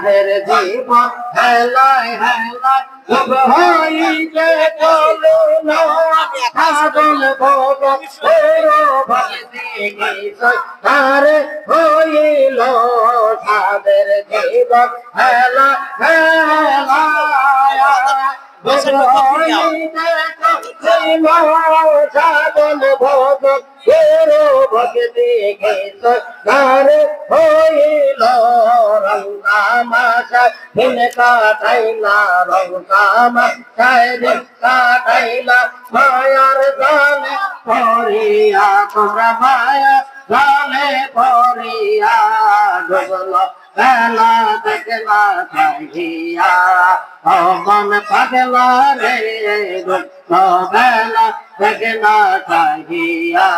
সাধের জীবন হেলায় হেলায় ডুব হইতে চলল পাগল ভগত ভক্তি নিশয় তারে হইল সাধের জীবন হেলা হেলায় ডুব হইতে চলল সাধন ভগত ভক্তি নিশয় তারে হইল রঙ্গামাশা দিন কাটাইলা রঙ্গামাশায় দিন কাটাইলা মায়ার জালে পড়িয়া তোমরা মায়া জালে পড়িয়া ডুবল বেলা দেখলা চাহিয়া মন পাগলা রে ডুবল বেলা দেখলা চাহিয়া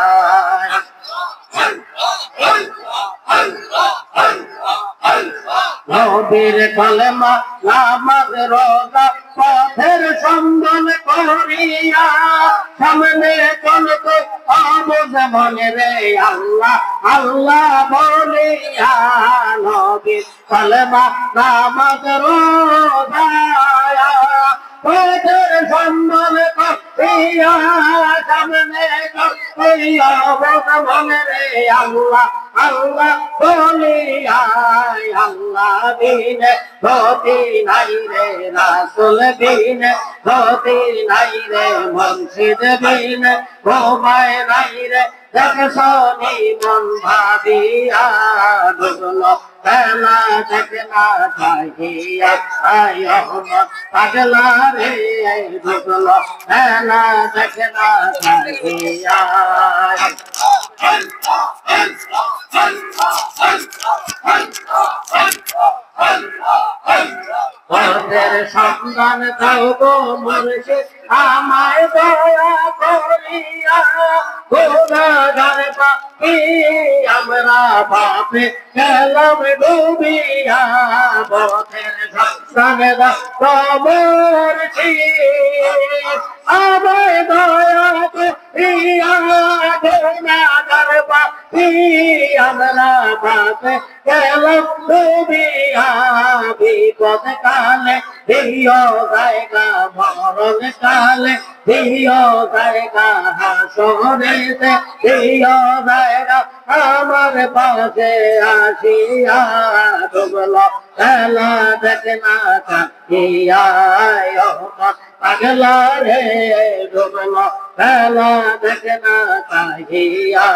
নবীর কলেমা নামাজ রোজা পথের সন্ধান করিয়া সামনে চলতে অবুঝ মনে রে আল্লাহ আল্লাহ বলিয়া নবীর কলেমা নামাজ রোজা পথের সন্ধান করিয়া সামনে অবুঝ মনে রে আল্লাহ আল্লাহ বলিয়া আল্লাহ বিনে গতি নাই রে রাসূল বিনে গতি নাই রে মুর্শিদ বিনে ঘুমায় নাই রে দেখছনি মন ভাবিয়া ডুবল বেলা দেখনা চাহিয়া আয় মন পাগলা রে ডুবল বেলা দেখনা চাহিয়া পথের সন্ধান দাও গো মুর্শিদ আমায় দয়া করিয়া গুনাহগার পাপী আমরা পাপে গেলাম ডুবিয়া পথের সন্ধান দাও গো মুর্শিদ আমায় দয়া করিয়া গুনাহগার পাপী আমরা পাপে গেলাম ডুবিয়া বিপদ কালে দিও জায়গা মরণ কালে দিও জায়গা হাসরেতে দিও জায়গা আমার পাশে আসিয়া ডুবল বেলা দেখনা চাহিয়া পাগলা রে ডুবল বেলা দেখনা চাহিয়া